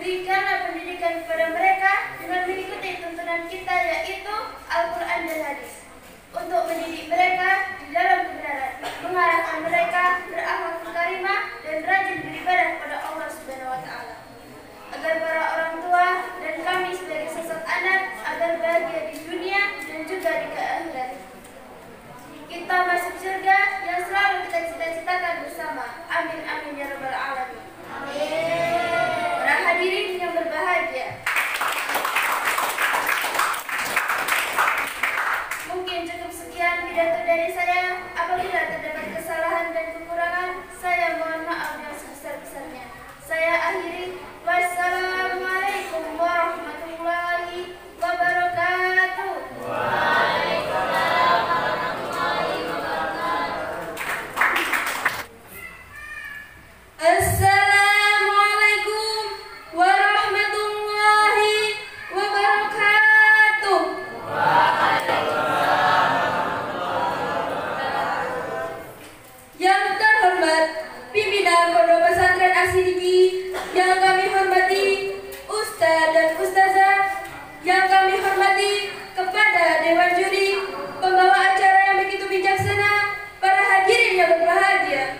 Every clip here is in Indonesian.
berikanlah pendidikan kepada mereka dengan mengikuti tuntunan kita, yaitu Al-Quran dan Hadis, untuk mendidik mereka di dalam kebenaran, mengarahkan mereka berakhlak karimah dan rajin beribadah kepada Allah Subhanahu wa Ta'ala, agar para orang tua dan kami sebagai sosok anak agar bahagia di dunia dan juga di akhirat. Kita masuk surga yang selalu kita cita-citakan bersama. Amin amin ya rabbal alamin. Amin. Para hadirin yang berbahagia, mungkin cukup sekian pidato dari saya. Apabila terdapat kesalahan dan kekurangan, saya mohon maaf yang sebesar-besarnya. Saya akhiri. Wassalamualaikum warahmatullahi wabarakatuh. Waalaikumsalam warahmatullahi wabarakatuh. Assalamualaikum warahmatullahi wabarakatuh. Yang terhormat pimpinan Pondok Pesantren As-Sidiki, yang kami hormati Ustaz dan Ustazah, yang kami hormati kepada Dewan Juri, pembawa acara yang begitu bijaksana, para hadirin yang berbahagia.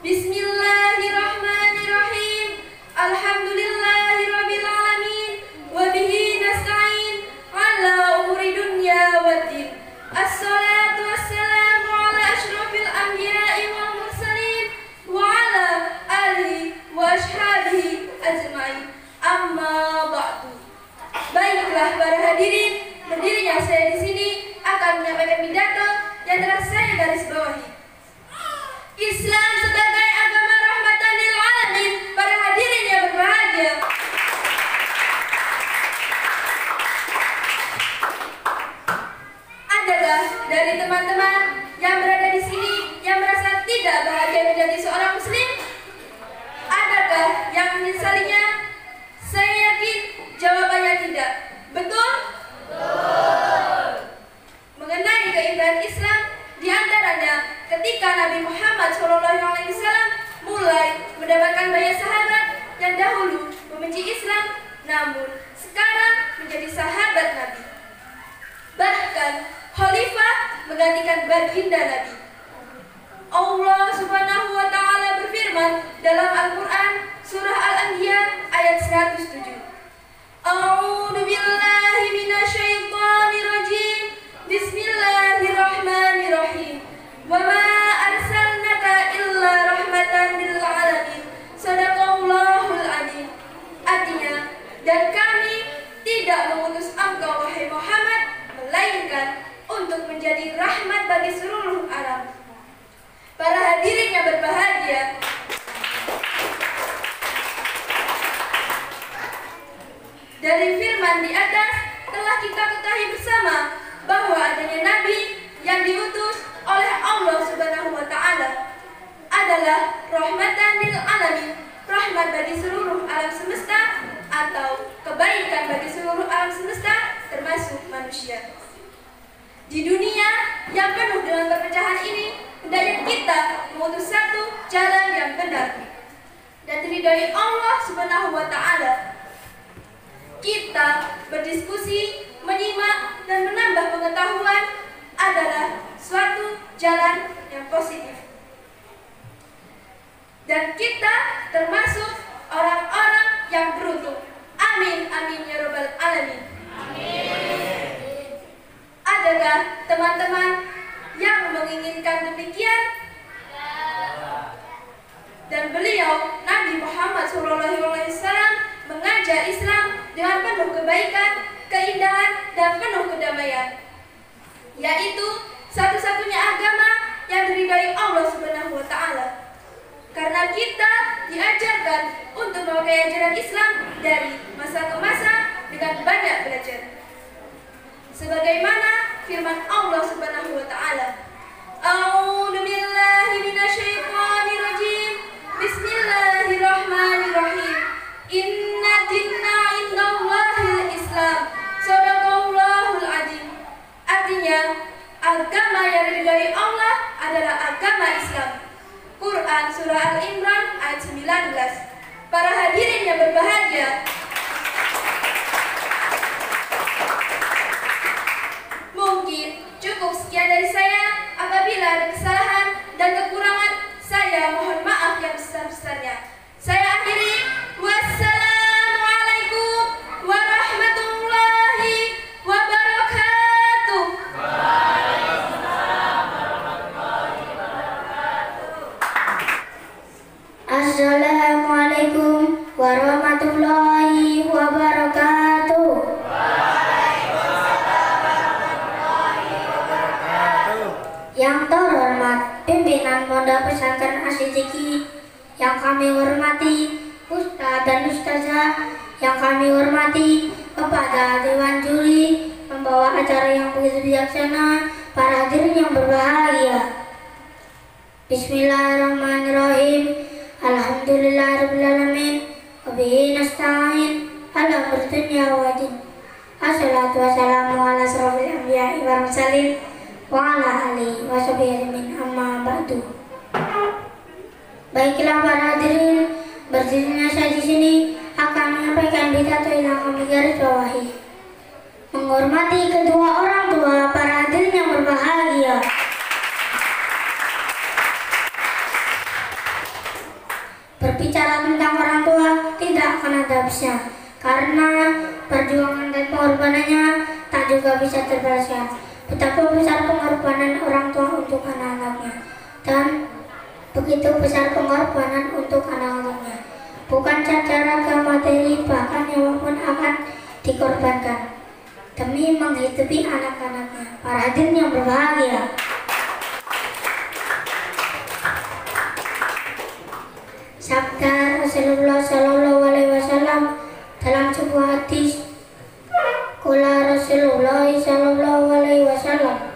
Bismillahirrahmanirrahim. Alhamdulillahirabbil alamin wa bihi nasta'in ala umuri dunya waddin. Assalatu wassalamu ala asyrafil anbiya'i wal mursalin wa ala alihi wa ashabihi ajma'in. Amma ba'du. Baiklah para hadirin, berdirinya saya di sini akan menyampaikan pidato yang telah saya garis bawahi. Islam sebagai agama rahmatan lil alamin. Para hadirin yang berbahagia, adakah dari teman-teman yang berada di sini yang merasa tidak bahagia menjadi seorang muslim? Adakah yang menyesalinya? Saya yakin jawabannya tidak. Betul? Betul. Mengenai keindahan Islam, di antaranya ketika Nabi Muhammad SAW mulai mendapatkan banyak sahabat yang dahulu membenci Islam, namun sekarang menjadi sahabat Nabi. Bahkan khalifah menggantikan baginda Nabi. Allah Subhanahu wa Ta'ala berfirman dalam Al-Quran surah Al-Anbiya ayat 107. A'udzu billahi minasyaitonir rajim. Bismillahirrahmanirrahim. Wa ma arsalnaka illa rahmatan lil alamin. Shadaqallahul adzim. Artinya, dan kami tidak mengutus engkau wahai Muhammad melainkan untuk menjadi rahmat bagi seluruh alam. Para hadirin yang berbahagia, dari firman di atas telah kita ketahui bersama bahwa adanya Nabi yang diutus oleh Allah Subhanahu wa Ta'ala adalah rahmatan lil alamin, rahmat bagi seluruh alam semesta atau kebaikan bagi seluruh alam semesta termasuk manusia. Di dunia yang penuh dengan perpecahan ini, hendaknya kita mengutus satu jalan yang benar dan diridhai Allah Subhanahu wa Ta'ala. Kita berdiskusi, menyimak, dan menambah pengetahuan adalah suatu jalan yang positif. Dan kita termasuk orang-orang yang beruntung. Amin, amin ya rabbal alamin. Amin. Adakah teman-teman yang menginginkan demikian? Dan beliau, Nabi Muhammad SAW, mengajar Islam dengan penuh kebaikan, keindahan, dan penuh kedamaian, yaitu satu-satunya agama yang diridhai Allah Subhanahu wa Ta'ala. Karena kita diajarkan untuk memakai ajaran Islam dari masa ke masa dengan banyak belajar. Sebagaimana firman Allah Subhanahu wa Ta'ala, A'udzu billahi minasyaitonir rajim. Bismillahirrahmanirrahim. Inna dinna indallahil Islam. Shadaqallahul adzim. Artinya, agama yang diridhai Allah adalah agama Islam. Quran surah Al-Imran ayat 19. para hadirin yang berbahagia, mungkin cukup sekian dari saya. Apabila ada kesalahan dan kekurangan, saya mohon maaf yang besar-besarnya. Saya akhiri. Wassalamualaikum warahmatullahi wabarakatuh. Assalamualaikum warahmatullahi wabarakatuh. Yang terhormat pimpinan Pondok Pesantren As-Siddiqi, yang kami hormati Ustaz dan Ustazah, yang kami hormati kepada Dewan Juri, pembawa acara yang begitu bijaksana, para hadirin yang berbahagia. Bismillahirrahmanirrahim. Alhamdulillahirrahmanirrahim. Wabihi nasta'in ala umur dunya wa din. Assalatu wassalamu ala asrofil anbiya'i wal mursalin wa ala alihi wa sahbihi ajmain, amma ba'du. Baiklah para hadirin, berdirinya saya di sini akan menyampaikan pidato yang kami garis bawahi. Menghormati kedua orang tua, para hadirin yang berbahagia. Berbicara tentang orang tua tidak akan ada habisnya, karena perjuangan dan pengorbanannya tak juga bisa terbalaskan. Betapa besar pengorbanan orang tua untuk anak-anaknya, dan begitu besar pengorbanan untuk anak-anaknya. Bukan saja raga materi, bahkan nyawa pun akan dikorbankan demi menghidupi anak-anaknya. Para hadirin yang berbahagia, sabda Rasulullah Shallallahu Alaihi Wasallam dalam sebuah hadis, qala Rasulullah Shallallahu Alaihi Wasallam,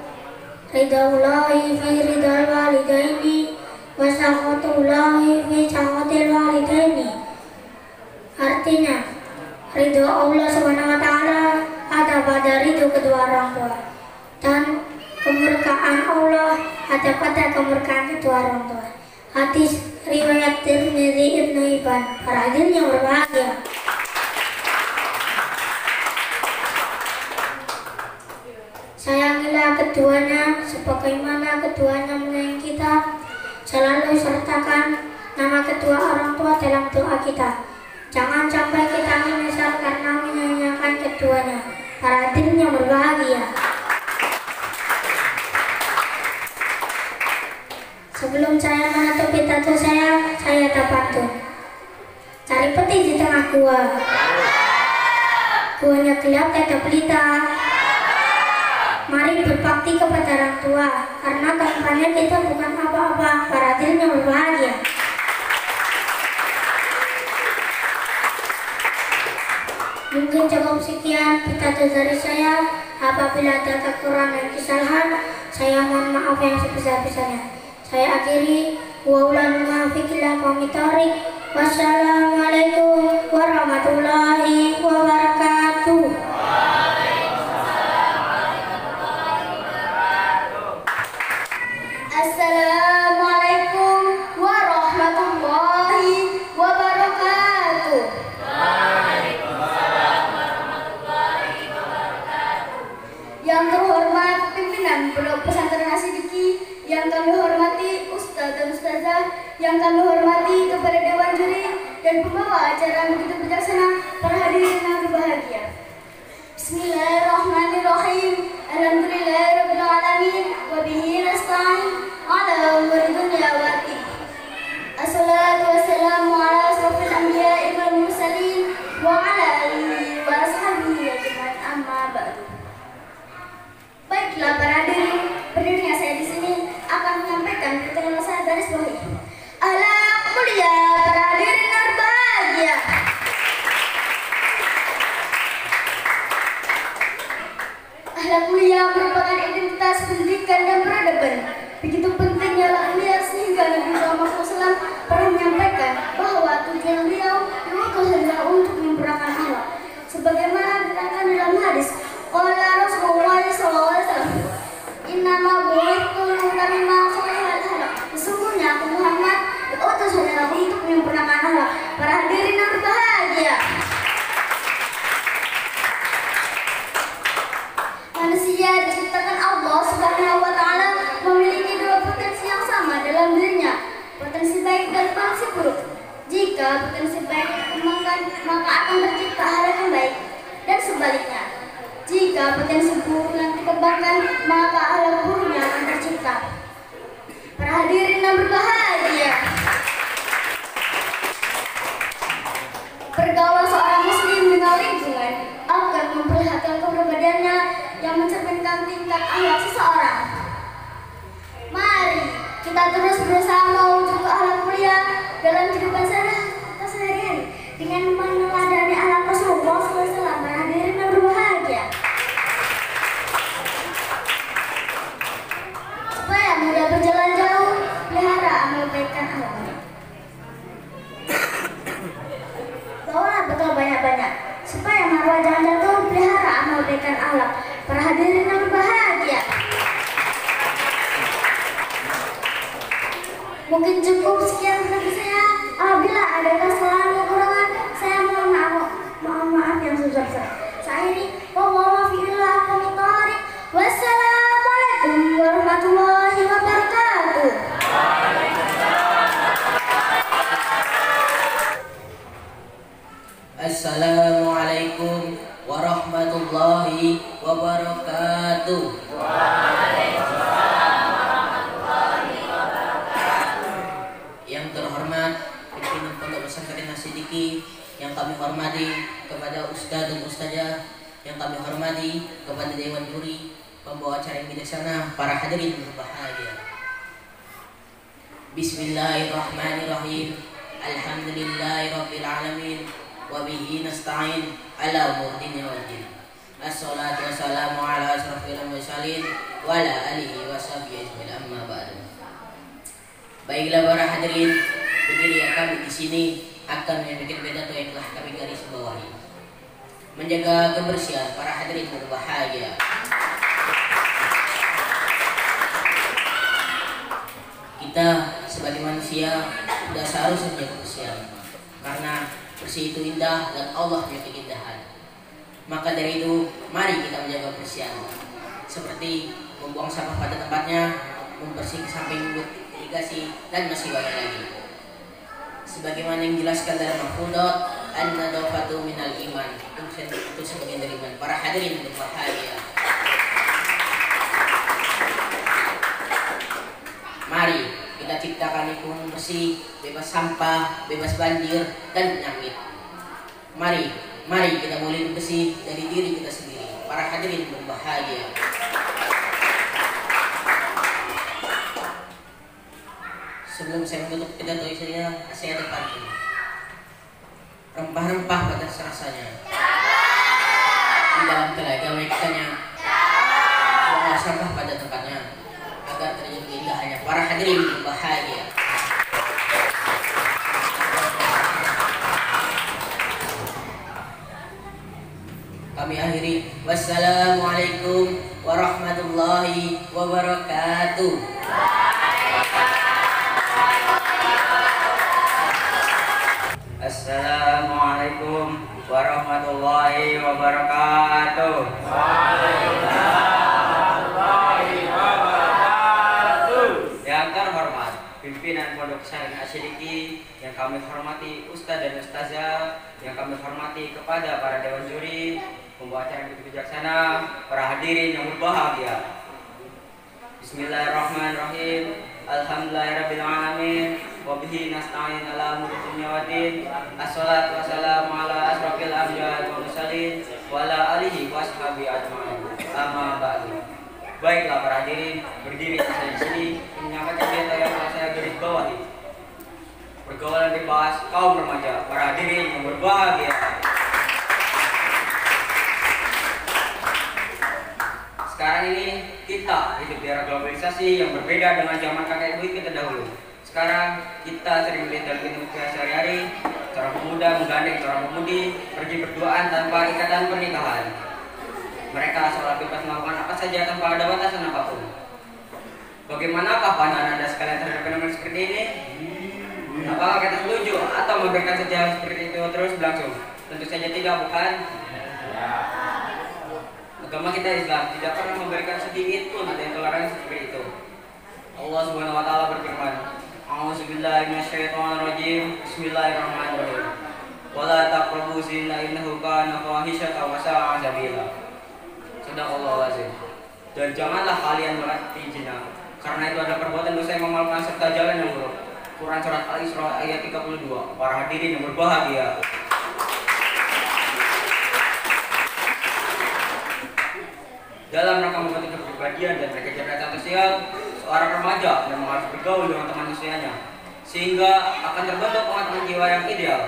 ridaullahi fi ridal walidaini wa sakhatullahi fi sakhatil walidaini. Artinya, ridho Allah Subhanahu wa taala ada pada ridho kedua orang tua, dan kemurkaan Allah ada pada kemurkaan kedua orang tua. Hadis riwayat Tirmidzi Ibnu Hibban. Para hadirin yang berbahagia, sayangilah keduanya sebagaimana keduanya menyayangi kita. Selalu sertakan nama kedua orang tua dalam doa kita. Jangan sampai kita menyesal karena menyanyiakan keduanya. Para hadirin yang berbahagia, sebelum saya menutup pidato saya terpantun. Cari peti di tengah gua. Guanya gelap tidak pelita. Mari berbakti kepada orang tua, karena tanpanya kita bukan apa-apa. Para hadirin yang berbahagia, mungkin cukup sekian pidato dari saya. Apabila ada kekurangan dan kesalahan, saya mohon maaf yang sebesar-besarnya. Saya akhiri. Wassalamualaikum warahmatullahi wabarakatuh. Assalamualaikum warahmatullahi wabarakatuh. Yang terhormat pimpinan Pondok Pesantren As-Siddiqi, yang kami hormati Ustaz dan Ustazah, yang kami hormati kepada Dewan Juri dan pembawa acara yang begitu bijaksana, para hadirin yang berbahagia. Bismillahirrahmanirrahim. Alhamdulillahirabbil alamin wa bihi nasta'in ala umuri dunya wa din. Assalatu wassalamu ala asrofil anbiya'i wal mursalin wa ala alihi wa ashabihi ajmain, amma ba'du. Baiklah para hadirin, berdirinya saya di sini akan menyampaikan pidato saya garis bawahi. Ahlak mulia, para hadirin yang berbahagia. Ahlak mulia merupakan identitas pendidikan dan peradaban. Begitu pentingnya ahlak mulia sehingga Nabi Muhammad SAW pernah menyampaikan bahwa dikembangkan, maka akan tercipta hal yang baik. Dan sebaliknya, jika potensi buruk yang dikembangkan, maka hal buruknya akan tercipta. Para hadirin yang berbahagia, pergaulan seorang muslim dengan lingkungan akan memperlihatkan kepribadiannya yang mencerminkan tingkat akhlak seseorang. Mari kita terus berusaha mewujudkan akhlak mulia dalam kehidupan sehari-hari dengan meneladani akhlak Rasulullah SAW. Para hadirin yang berbahagia, supaya mudah berjalan jauh, pelihara amal baikkan akhlak. Bawalah bekal banyak-banyak supaya marwah jangan jatuh, pelihara amal baikkan akhlak. Para hadirin yang berbahagia, mungkin cukup sekian dari saya. Apabila ada kesalahan atau kekurangan, saya mohon maaf yang sebesar-besarnya. Saya ini wassalamualaikum warahmatullahi wabarakatuh. Assalamualaikum warahmatullahi wabarakatuh. Yang terhormat pimpinan Pondok Pesantren As-Siddiqi, yang kami hormati kepada Ustadz dan Ustazah, yang kami hormati kepada Dewan Juri, pembawa acara yang bijaksana, para hadirin berbahagia. Bismillahirrahmanirrahim. Alhamdulillahirabbil alamin. Wabihi nasta'in ala umur dunya wal din. Assalatu wassalamu ala asrofil mursalin wa ala alihi wa sahbihi ajmain, amma ba'du. Baiklah para hadirin, berdiri kami di sini akan membuat pidato yang telah kami garis bawahi. Menjaga kebersihan, para hadirin berbahagia. Kita sebagai manusia sudah seharusnya menjaga kebersihan, karena bersih itu indah dan Allah punya keindahan. Maka dari itu, mari kita menjaga kebersihan, seperti membuang sampah pada tempatnya, membersihkan samping irigasi, dan masih banyak lagi. Sebagaimana yang dijelaskan dalam Al-Quran, an-nadafatu minal iman, itu sebagian dari iman. Para hadirin berbahagia, mari kita ciptakan lingkungan bersih, bebas sampah, bebas banjir, dan penyakit. Mari kita mulai bersih dari diri kita sendiri. Para hadirin berbahagia, sebelum saya menutup pidato saya ada pantun. Rempah-rempah batas rasanya, di dalam telaga mereka-nya, buanglah sampah pada tempatnya, agar terjadi keindahannya. Para hadirin berbahagia, kami akhiri. Wassalamualaikum warahmatullahi wabarakatuh. Assalamualaikum warahmatullahi wabarakatuh. Yang terhormat pimpinan Pondok Pesantren As-Siddiqi, yang kami hormati Ustadz dan Ustazah, yang kami hormati kepada para dewan juri, pembawa acara yang bijaksana, para hadirin yang berbahagia. Bismillahirrahmanirrahim. Alhamdulillahirabbil alamin. Wabihi nasta'in ala umuri dunya waddin. Assalatu wassalamu ala asrofil anbiya'i wal mursalin wa ala alihi wa sahbihi ajmain. Amma ba'du. Baiklah para hadirin, berdiri saya di sini menyampaikan pidato yang telah saya garis bawahi. Pergaulan bebas kaum remaja, para hadirin yang berbahagia. Sekarang ini kita hidup di era globalisasi yang berbeda dengan zaman kakek buyut kita dahulu. Sekarang kita sering melihat dalam kehidupan sehari-hari seorang pemuda menggandeng seorang pemudi pergi berduaan tanpa ikatan pernikahan. Mereka seolah bebas melakukan apa saja tanpa ada batasan apapun. Bagaimanakah pandangan Anda sekalian terhadap fenomena seperti ini? Apakah kita setuju atau memberikan saja seperti itu terus berlangsung? Tentu saja tidak, bukan? Agama kita Islam tidak pernah memberikan sedikit pun ada yang toleransi seperti itu. Allah Subhanahu wa taala berfirman, A'udzubillahi minasyaitonirrajim. Bismillahirrahmanirrahim. taqrabu zina innahu kana fahisyatan wa sa'a sabila. Sadaqallahul azim. Dan janganlah kalian melakukan zina, karena itu adalah perbuatan dosa yang memalukan serta jalan yang buruk. Quran surat Al-Isra ayat 32. Para hadirin yang berbahagia. Dalam rangka membentuk kepribadian dan kecerdasan sosial seorang remaja yang harus bergaul dengan teman usianya, sehingga akan terbentuk pengetahuan jiwa yang ideal.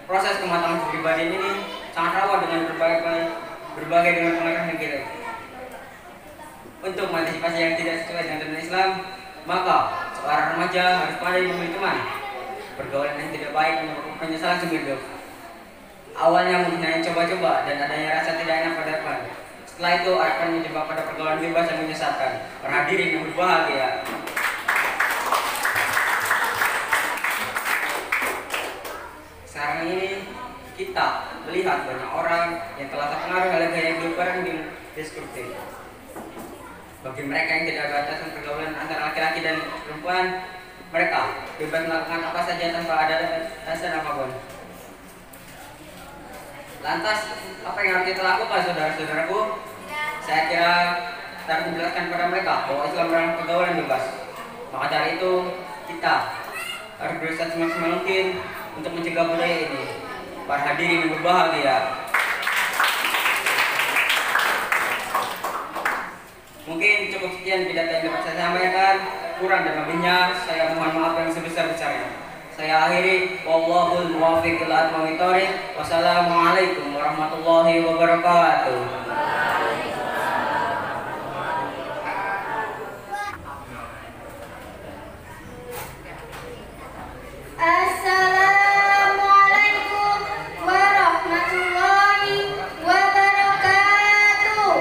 Proses kematangan kepribadian ini sangat rawan dengan berbagai dengan pengalaman yang kita. Untuk mengantisipasi yang tidak sesuai dengan tuntunan Islam, maka seorang remaja harus pandai memilih teman. Pergaulan yang tidak baik menyebabkan penyesalan seumur hidup. Awalnya mungkin hanya coba-coba dan adanya rasa tidak enak pada depan. Setelah itu akan menjebak pada pergaulan bebas yang menyesatkan. Para hadirin yang berbahagia. Sekarang ini kita melihat banyak orang yang telah terpengaruh oleh gaya hidup yang destruktif. Bagi mereka yang tidak batasan pergaulan antara laki-laki dan perempuan, mereka bebas melakukan apa saja tanpa ada dasar apapun. Lantas, apa yang harus kita lakukan, saudara-saudaraku? Saya kira harus menjelaskan kepada mereka bahwa Islam melarang pergaulan bebas. Maka dari itu, kita harus berusaha semaksimal mungkin untuk mencegah budaya ini. Para hadirin yang berbahagia. Mungkin cukup sekian pidato yang dapat saya sampaikan. Kurang dan lebihnya saya mohon maaf yang sebesar-besarnya. Saya akhiri, wallahul muwaffiq ila aqwamit thoriq. Wassalamualaikum warahmatullahi wabarakatuh. Assalamualaikum warahmatullahi wabarakatuh.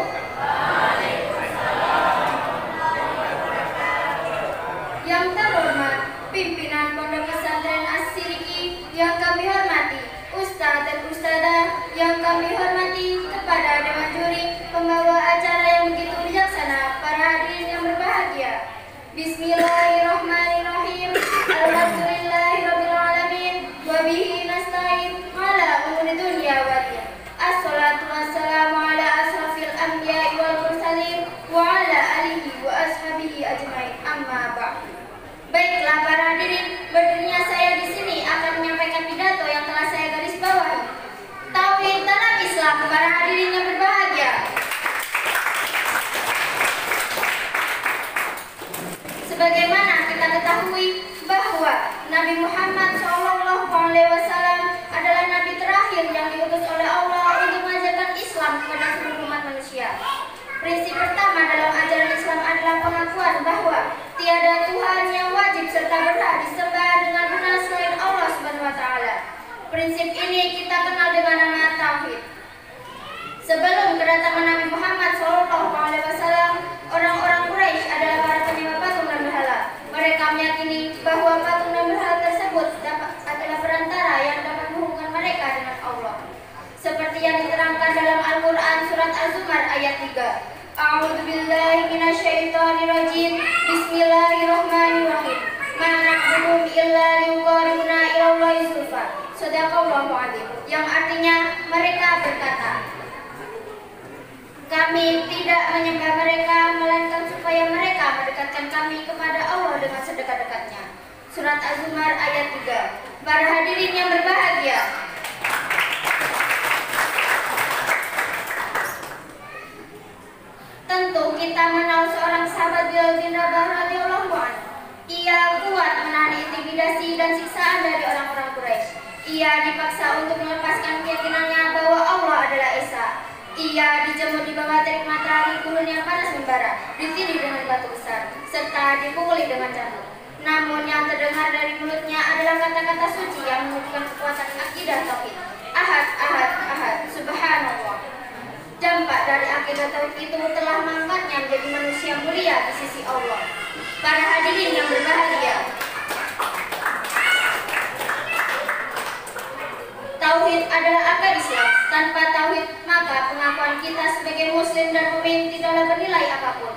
Yang terhormat pimpinan Pondok Pesantren As-Sidiki yang kami hormati, Ustadz dan Ustadzah yang kami hormati, kepada dewan juri pembawa acara yang begitu bijaksana, para hadirin yang berbahagia. Bismillahirrahmanirrahim. Alhamdulillahirabbil alamin wa bihi nasta'in ala umuri dunya wad din. Assalatu wassalamu ala asrafil anbiya'i wal mursalin wa ala alihi wa ashabihi ajmain. Amma ba'd. Baiklah para hadirin, berdirinya saya di sini akan menyampaikan pidato yang telah saya garis bawahi. Tauhid dalam Islam, para hadirin yang berbahagia. Sebagaimana kita ketahui bahwa Nabi Muhammad SAW adalah Nabi terakhir yang diutus oleh Allah untuk mengajarkan Islam kepada seluruh umat manusia. Prinsip pertama dalam ajaran Islam adalah pengakuan bahwa tiada Tuhan yang wajib serta berhak disembah dengan benar selain Allah Subhanahu wa taala. Prinsip ini kita kenal dengan nama tauhid. Sebelum kedatangan Nabi Muhammad SAW, orang-orang Quraisy adalah para penyembah patung dan berhala. Mereka meyakini bahwa patung dan berhala tersebut adalah perantara yang dapat menghubungkan mereka dengan Allah. Seperti yang diterangkan dalam Al-Quran surat Az-Zumar ayat 3. A'udzubillahi minasyaitonirrajim. Bismillahirrahmanirrahim. Ma na'buduhum illa liqarribuna ilallahi zulfa. Shadaqallahu adzim. Yang artinya mereka berkata, kami tidak menyembah mereka melainkan supaya mereka mendekatkan kami kepada Allah dengan sedekat-dekatnya. Surat Az-Zumar ayat 3. Para hadirin yang berbahagia, tentu kita mengenal seorang sahabat Bilal bin Rabah radhiyallahu anhu. Ia kuat menahan intimidasi dan siksaan dari orang-orang Quraisy. Ia dipaksa untuk melepaskan keyakinannya bahwa Allah adalah Esa. Ia dijemur di bawah terik matahari gurun yang panas membara, ditindih dengan batu besar, serta dipukuli dengan cambuk. Namun yang terdengar dari mulutnya adalah kata-kata suci yang menunjukkan kekuatan akidah tauhid. Ahad, ahad, ahad, subhanallah. Dampak dari akidah tauhid itu telah mengangkatnya menjadi manusia mulia di sisi Allah. Para hadirin yang berbahagia, tauhid adalah akar Islam. Tanpa tauhid, maka pengakuan kita sebagai muslim dan mukmin tidaklah bernilai apapun.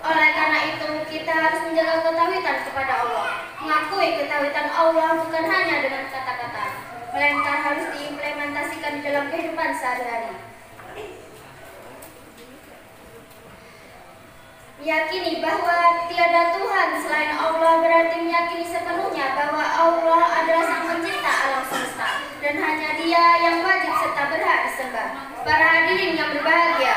Oleh karena itu, kita harus menjaga ketauhidan kepada Allah. Mengakui ketauhidan Allah bukan hanya dengan kata-kata, melainkan harus diimplementasikan di dalam kehidupan sehari-hari. Meyakini bahwa tiada Tuhan selain Allah berarti meyakini sepenuhnya bahwa Allah adalah Sang Pencipta alam semesta dan hanya Dia yang wajib serta berhak disembah. Para hadirin yang berbahagia,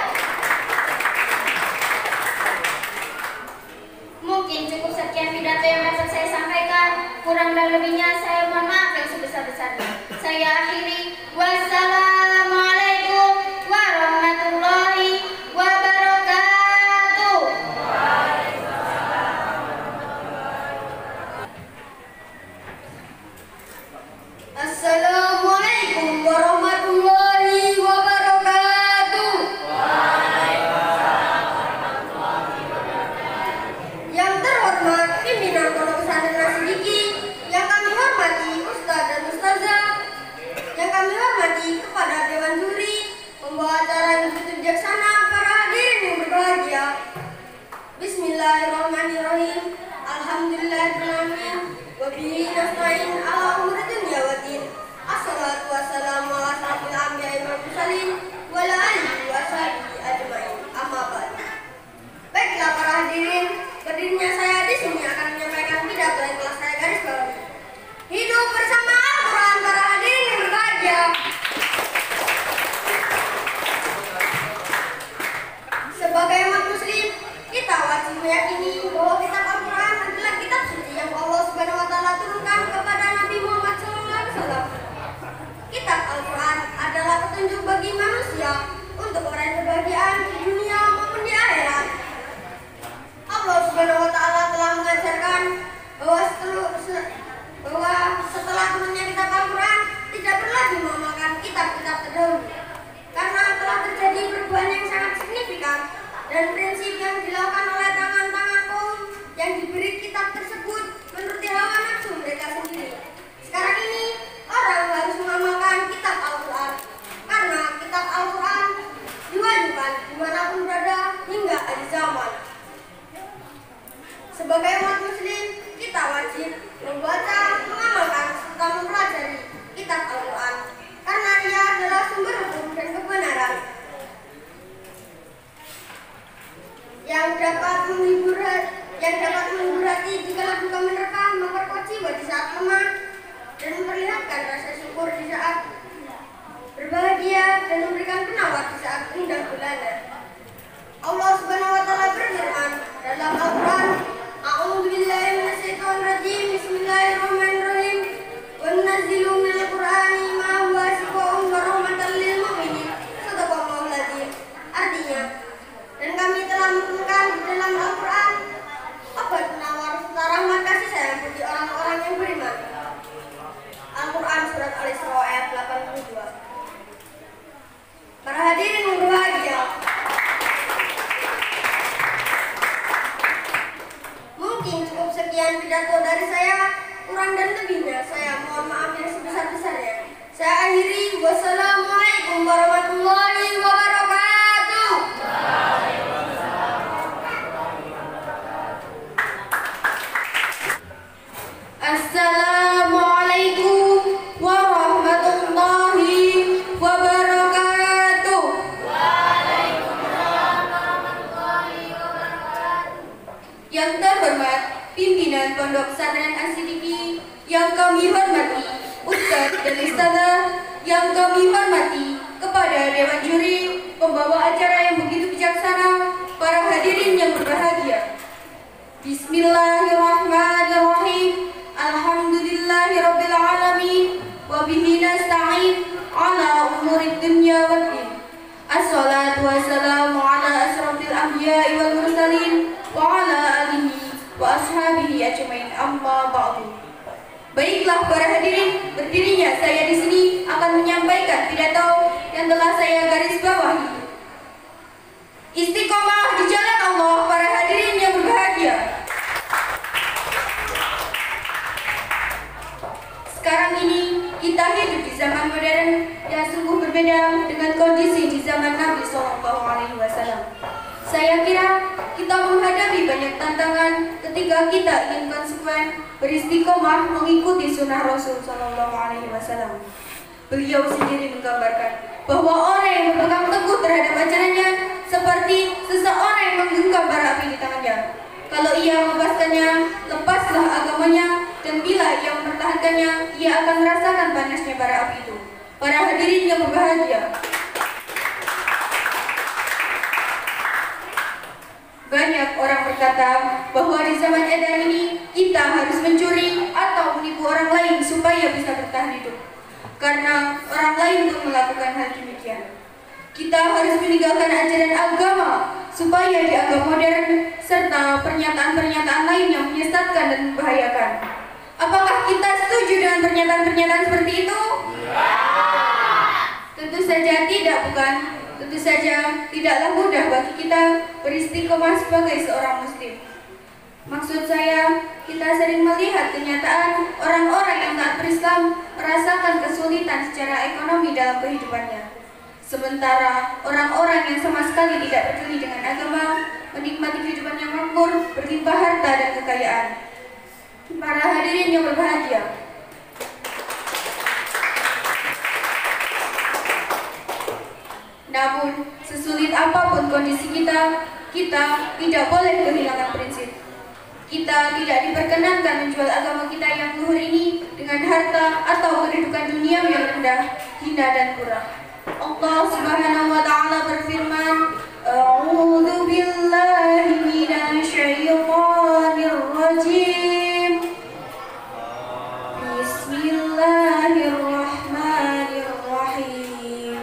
mungkin cukup sekian pidato yang dapat saya sampaikan. Kurang dan lebihnya saya mohon maaf yang sebesar-besarnya. Saya akhiri. Wassalamualaikum warahmatullahi wabarakatuh. Assalamualaikum warahmatullahi wabarakatuh. Yang terhormat pimpinan Pondok Pesantren Nasidiki, yang kami hormati Ustadz dan Ustazah, yang kami hormati kepada Dewan Juri, pembawa acara yang begitu bijaksana, para hadirin yang berbahagia. Bismillahirrahmanirrahim. Alhamdulillahirrahmanirrahim. Wabihi nasta'in ala umuri dunya wa din. Assalatu wassalamu ala asyrafil anbiya'i wal mursalin wa ala alihi wa sahbihi ajmain. Amma ba'd. Baiklah para hadirin, berdirinya saya di sini akan menyampaikan pidato yang telah saya garis bawahi. Hidup bersama Al-Quran, para hadirin yang berbahagia. Sebagai umat muslim, kita wajib meyakini bahwa kitab Al-Quran adalah kitab suci yang Allah Subhanahu wa taala turunkan kepada Nabi Muhammad SAW. Kitab Al-Quran adalah petunjuk bagi manusia untuk meraih kebahagiaan di dunia maupun di akhirat. Allah Subhanahu wa taala telah mengajarkan bahwa setelah turunnya kitab Al-Quran tidak perlu lagi mengamalkan kitab-kitab terdahulu, karena telah terjadi perubahan yang sangat signifikan dan prinsip yang dilakukan oleh tangan-tangan kaum yang diberi kitab tersebut menuruti hawa nafsu mereka sendiri. Sekarang ini orang harus mengamalkan kitab Al-Quran, karena kitab Al-Quran diwajibkan dimanapun berada hingga akhir zaman. Sebagai umat muslim, kita wajib membaca, mengamalkan, serta mempelajari kitab Al-Quran, karena ia adalah sumber hukum dan kebenaran yang dapat menghibur hati jika duka menerpa, memperkuat jiwa di saat lemah, dan memperlihatkan rasa syukur di saat berbahagia, dan memberikan penawar di saat indah gulana. Allah Subhanahu wa taala berfirman dalam Al-Quran, A'udzu billahi minasyaitonir rajim. Bismillahirrahmanirrahim. Wa nunazzilu minal Qur'ani ma huwa shifaa'un wa rahmatan lil mu'minin. Shadaqallahul adzim. Artinya, dan kami telah menurunkan di dalam Al-Quran obat penawar serta rahmat kasih sayang bagi orang-orang yang beriman. Al-Quran surat Al-Isra ayat 82. Para hadirin yang berbahagia, mungkin cukup sekian pidato dari saya. Kurang dan lebihnya saya mohon maaf yang sebesar-besarnya. Saya akhiri. Wassalamualaikum warahmatullahi wabarakatuh. Assalamualaikum warahmatullahi wabarakatuh. Waalaikumsalam warahmatullahi wabarakatuh. Yang terhormat pimpinan Pondok Pesantren Nasidiki, yang kami hormati Ustadz dan Ustazah, yang kami hormati kepada Dewan Juri, pembawa acara yang begitu bijaksana, para hadirin yang berbahagia. Bismillahirrahmanirrahim. Alhamdulillahirabbil alamin wa bihi nasta'in ala umurid dunya wad din. Assalatu wassalamu ala asyrafil anbiya'i wal mursalin wa ala alihi wa ashabihi ajmain. Amma ba'du. Baiklah para hadirin, berdirinya saya di sini akan menyampaikan pidato yang telah saya garis bawahi. Istiqomah di jalan Allah, para hadirin yang berbahagia. Sekarang ini kita hidup di zaman modern yang sungguh berbeda dengan kondisi di zaman Nabi SAW. Saya kira kita menghadapi banyak tantangan ketika kita ingin konsekuen beristiqomah mengikuti sunnah Rasul SAW. Beliau sendiri menggambarkan bahwa orang yang berpegang teguh terhadap ajarannya seperti seseorang yang menggenggam bara api di tangannya. Kalau ia melepaskannya, lepaslah agamanya, dan bila ia mempertahankannya, ia akan merasakan panasnya bara api itu. Para hadirin yang berbahagia, banyak orang berkata bahwa di zaman edan ini kita harus mencuri atau menipu orang lain supaya bisa bertahan hidup. Karena orang lain pun melakukan hal demikian. Kita harus meninggalkan ajaran agama supaya dianggap modern serta pernyataan-pernyataan lain yang menyesatkan dan membahayakan. Apakah kita setuju dengan pernyataan-pernyataan seperti itu? Tentu saja tidak, bukan? Tentu saja tidaklah mudah bagi kita beristiqomah sebagai seorang muslim. Maksud saya, kita sering melihat kenyataan orang-orang yang taat berislam merasakan kesulitan secara ekonomi dalam kehidupannya. Sementara orang-orang yang sama sekali tidak peduli dengan agama menikmati kehidupan yang makmur, berlimpah harta dan kekayaan. Para hadirin yang berbahagia, namun sesulit apapun kondisi kita tidak boleh kehilangan prinsip. Kita tidak diperkenankan menjual agama kita yang luhur ini dengan harta atau kedudukan dunia yang rendah, hina dan kurang. Allah Subhanahu wa taala berfirman, "A'udzu billahi minasyaitonir rajim. Bismillahirrahmanirrahim.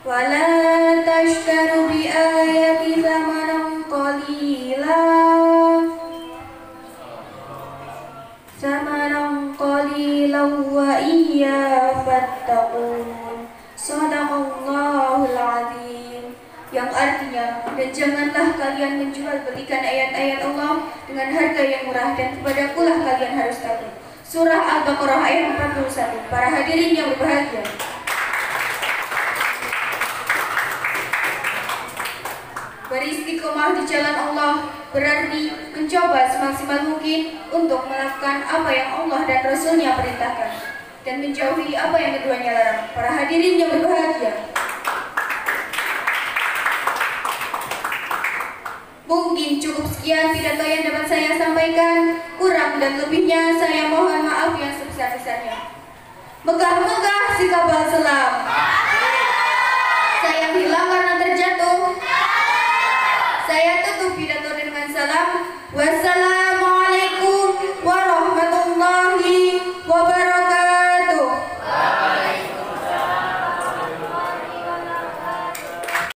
Wa la tashtaru bi ayati thamanan qalila. Wa iya fattaqun." Shadaqallahul azim. Yang artinya, dan janganlah kalian menjual belikan ayat-ayat Allah dengan harga yang murah, dan kepadakulah kalian harus takut. Surah Al-Baqarah ayat 41. Para hadirin yang berbahagia, beristiqomah di jalan Allah berarti mencoba semaksimal mungkin untuk melakukan apa yang Allah dan Rasul-Nya perintahkan dan menjauhi apa yang keduanya larang. Para hadirin yang berbahagia, mungkin cukup sekian pidato yang dapat saya sampaikan. Kurang dan lebihnya saya mohon maaf yang sebesar-besarnya. Megah-megah sikap